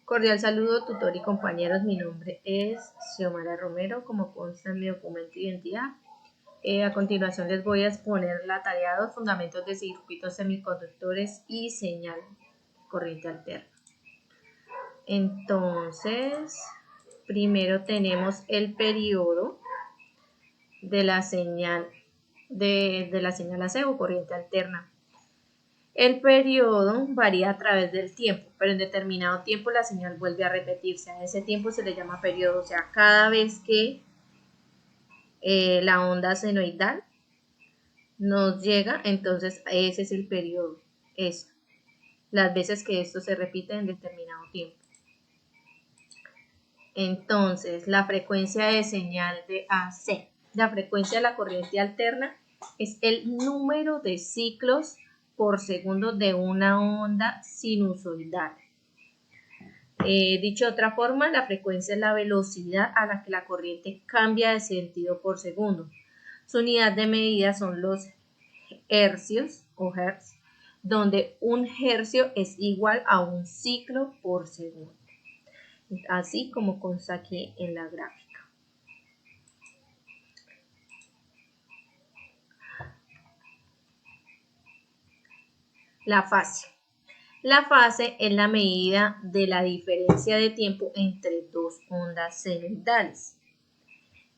Cordial saludo, tutor y compañeros. Mi nombre es Xiomara Romero, como consta en mi documento de identidad. A continuación les voy a exponer la tarea 2, fundamentos de circuitos semiconductores y señal corriente alterna. Entonces, primero tenemos el periodo de la señal AC o corriente alterna. El periodo varía a través del tiempo, pero en determinado tiempo la señal vuelve a repetirse. A ese tiempo se le llama periodo, o sea, cada vez que la onda senoidal nos llega, entonces ese es el periodo. Eso, las veces que esto se repite en determinado tiempo. Entonces, la frecuencia de señal de AC, la frecuencia de la corriente alterna, es el número de ciclos por segundo de una onda sinusoidal. Dicho de otra forma, la frecuencia es la velocidad a la que la corriente cambia de sentido por segundo. Su unidad de medida son los hercios o hertz, donde un hercio es igual a un ciclo por segundo, así como consta aquí en la gráfica. La fase. La fase es la medida de la diferencia de tiempo entre dos ondas senoidales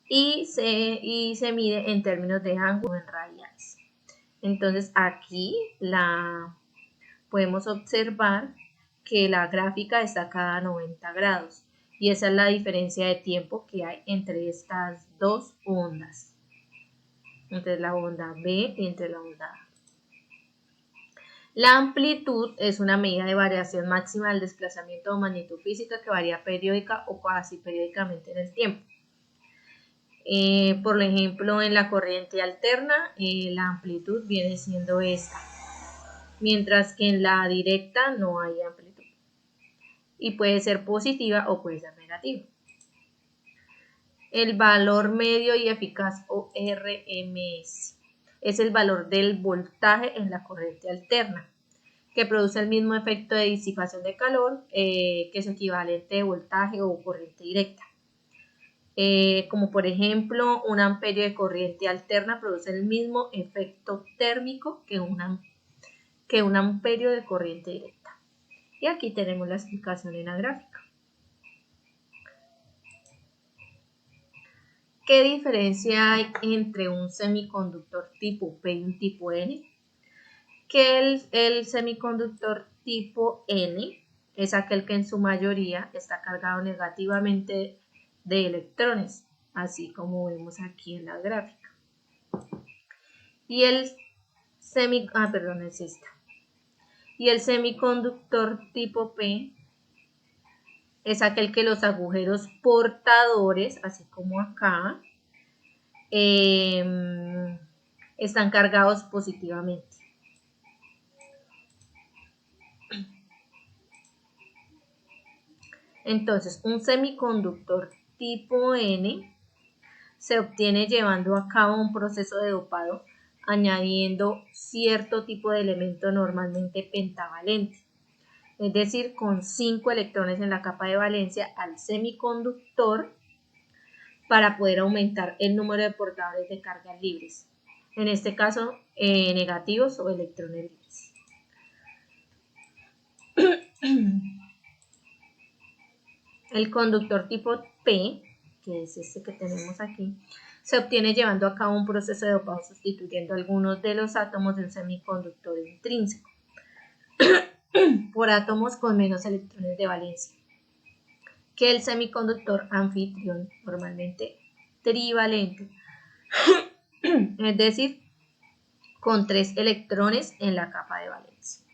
y se mide en términos de ángulo en radianes. Entonces aquí podemos observar que la gráfica está cada 90 grados y esa es la diferencia de tiempo que hay entre estas dos ondas, entre la onda B y entre la onda A. La amplitud es una medida de variación máxima del desplazamiento o magnitud física que varía periódica o casi periódicamente en el tiempo. Por ejemplo, en la corriente alterna, la amplitud viene siendo esta, mientras que en la directa no hay amplitud. Y puede ser positiva o puede ser negativa. El valor medio y eficaz o RMS es el valor del voltaje en la corriente alterna, que produce el mismo efecto de disipación de calor que su equivalente de voltaje o corriente directa. Como por ejemplo, un amperio de corriente alterna produce el mismo efecto térmico que un amperio de corriente directa. Y aquí tenemos la explicación en la gráfica. ¿Qué diferencia hay entre un semiconductor tipo P y un tipo N? Que el semiconductor tipo N es aquel que en su mayoría está cargado negativamente de electrones, así como vemos aquí en la gráfica. Y el semiconductor tipo P es aquel que los agujeros portadores, así como acá, están cargados positivamente. Entonces, un semiconductor tipo N se obtiene llevando a cabo un proceso de dopado añadiendo cierto tipo de elemento normalmente pentavalente, es decir, con 5 electrones en la capa de valencia al semiconductor para poder aumentar el número de portadores de cargas libres, en este caso negativos o electrones libres. El conductor tipo P, que es este que tenemos aquí, se obtiene llevando a cabo un proceso de dopado sustituyendo algunos de los átomos del semiconductor intrínseco por átomos con menos electrones de valencia que el semiconductor anfitrión, normalmente trivalente, es decir, con 3 electrones en la capa de valencia,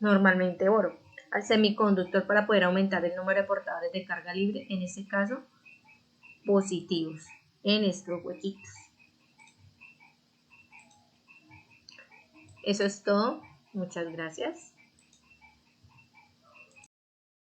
normalmente oro, al semiconductor para poder aumentar el número de portadores de carga libre, en este caso positivos, en estos huequitos. Eso es todo. Muchas gracias.